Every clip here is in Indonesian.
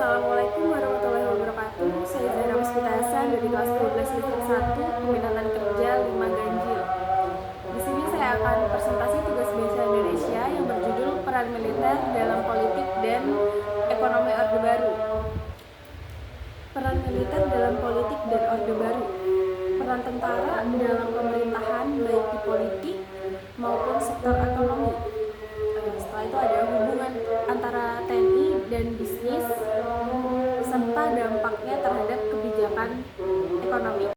Assalamualaikum warahmatullahi wabarakatuh. Saya Zainab Puspita Hasan dari kelas 12 Listrik 1, Peminatan Kerja 5 Ganjil. Di sini saya akan presentasi tugas bahasa Indonesia yang berjudul Peran Militer dalam Politik dan Ekonomi Orde Baru. Peran militer dalam politik dan Orde Baru. Peran tentara dalam pemerintahan baik di politik maupun sektor ekonomi. Setelah itu ada hubungan antara TNI dan bisnis serta dampaknya terhadap kebijakan ekonomi.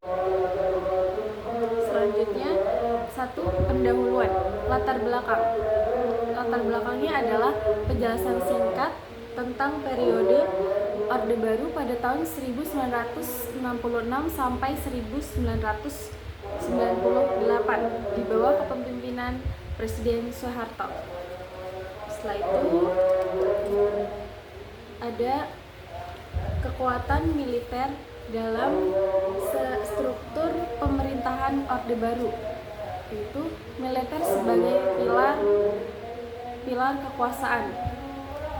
Selanjutnya, 1. Pendahuluan, latar belakang. Latar belakangnya adalah penjelasan singkat tentang periode Orde Baru pada tahun 1966 sampai 1998 di bawah kepemimpinan Presiden Soeharto. Setelah itu ada kekuatan militer dalam struktur pemerintahan Orde Baru, yaitu militer sebagai pilar kekuasaan.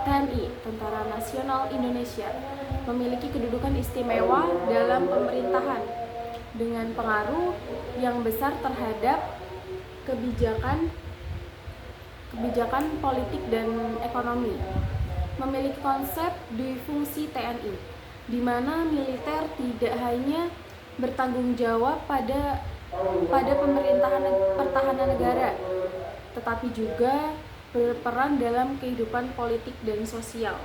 TNI, Tentara Nasional Indonesia, memiliki kedudukan istimewa dalam pemerintahan dengan pengaruh yang besar terhadap kebijakan politik dan ekonomi. Memiliki konsep duifungsi TNI, di mana militer tidak hanya bertanggung jawab pada pertahanan negara, tetapi juga berperan dalam kehidupan politik dan sosial.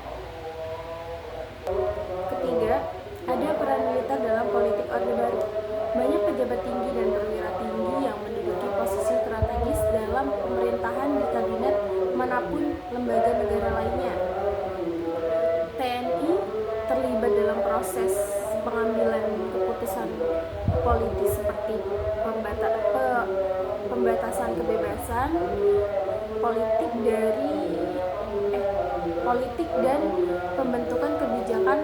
Ketiga, ada peran militer dalam politik Orde Baru. Banyak pejabat tinggi dan perwira tinggi yang menduduki posisi strategis dalam pemerintahan di kabinet manapun lembaga negara lainnya. TNI terlibat dalam proses pengambilan keputusan politis seperti pembatasan kebebasan politik dan pembentukan kebijakan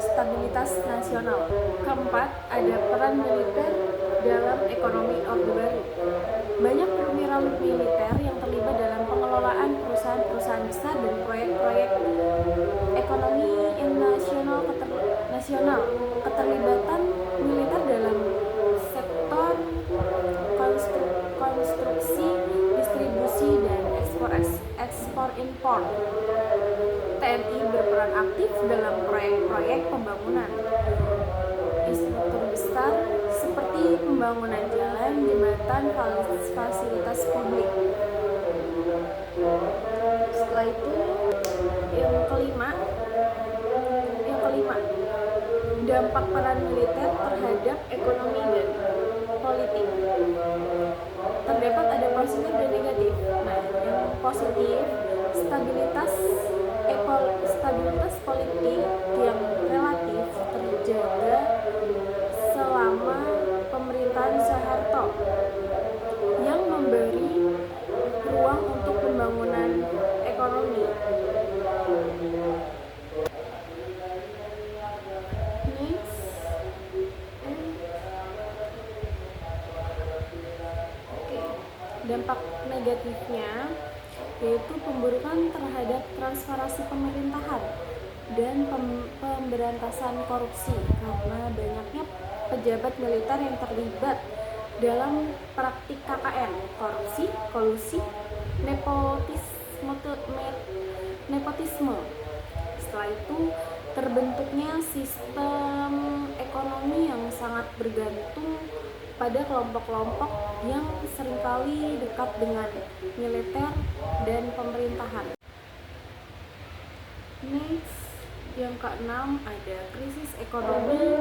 stabilitas nasional. Keempat, ada peran militer dalam ekonomi Orde Baru. Banyak perwira militer yang terlibat dalam pengelolaan perusahaan-perusahaan besar dan proyek-proyek ekonomi yang nasional. Keterlibatan militer dalam sektor konstruksi, distribusi, dan ekspor-impor. TNI berperan aktif dalam proyek-proyek pembangunan infrastruktur besar seperti pembangunan jalan, jembatan, fasilitas publik. Setelah itu, yang kelima, dampak peran militer terhadap ekonomi dan politik. Terdapat ada positif dan negatif. Nah, yang positif, stabilitas politik yang relatif terjaga selama pemerintahan Soeharto yang memberi ruang untuk pembangunan ekonomi. Dampak negatifnya yaitu pemburukan terhadap transparansi pemerintahan dan pemberantasan korupsi karena banyaknya pejabat militer yang terlibat dalam praktik KKN, korupsi, kolusi, nepotisme. Setelah itu terbentuknya sistem ekonomi yang sangat bergantung pada kelompok-kelompok yang seringkali dekat dengan militer dan pemerintahan. Next, yang keenam ada krisis ekonomi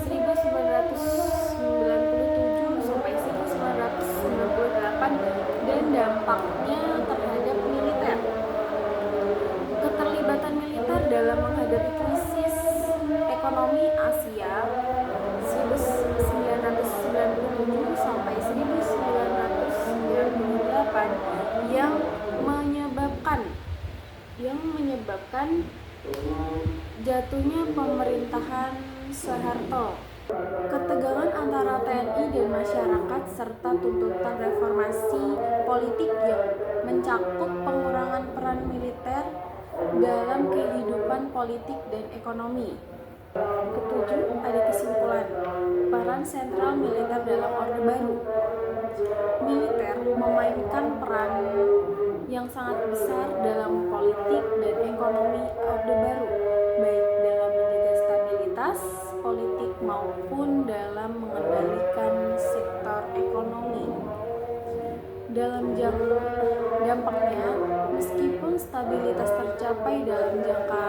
1997 sampai 1998 dan dampaknya terhadap militer. Keterlibatan militer dalam menghadapi krisis ekonomi Asia 1997 sampai 1998 yang menyebabkan jatuhnya pemerintahan Soeharto. Ketegangan antara TNI dan masyarakat serta tuntutan reformasi politik yang mencakup pengurangan peran militer dalam kehidupan politik dan ekonomi. Ketujuh, ada kesimpulan. Peran sentral militer dalam Orde Baru. Militer memainkan peran yang sangat besar dalam politik dan ekonomi Orde Baru, baik dalam menjaga stabilitas politik maupun dalam mengendalikan sektor ekonomi. Dalam dampaknya, meskipun stabilitas tercapai dalam jangka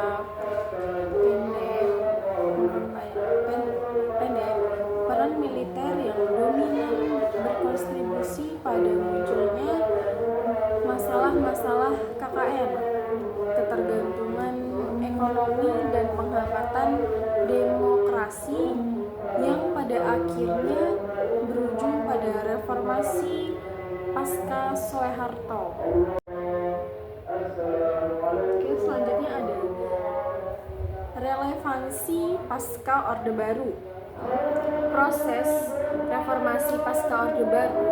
pendek, peran militer yang dominan berkontribusi pada munculnya masalah-masalah KKN, ketergantungan ekonomi dan penghambatan demokrasi yang pada akhirnya berujung pada reformasi pasca Soeharto. Oke, selanjutnya ada relevansi pasca Orde Baru. Proses reformasi pasca Orde Baru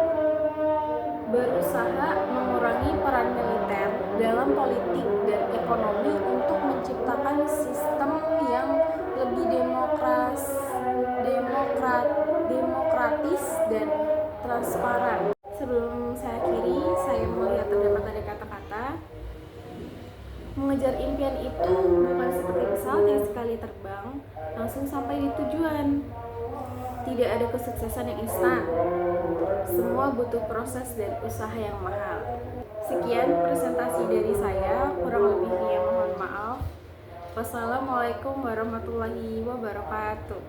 berusaha mengurangi peran militer dalam politik dan ekonomi untuk menciptakan sistem yang lebih demokratis dan transparan. Sebelum saya akhiri, saya melihat terdapat ada kata-kata, mengejar impian itu bukan seperti pesawat yang sekali terbang langsung sampai di tujuan. Tidak ada kesuksesan yang instan. Semua butuh proses dan usaha yang mahal. Sekian presentasi dari saya, kurang lebihnya mohon maaf. Wassalamualaikum warahmatullahi wabarakatuh.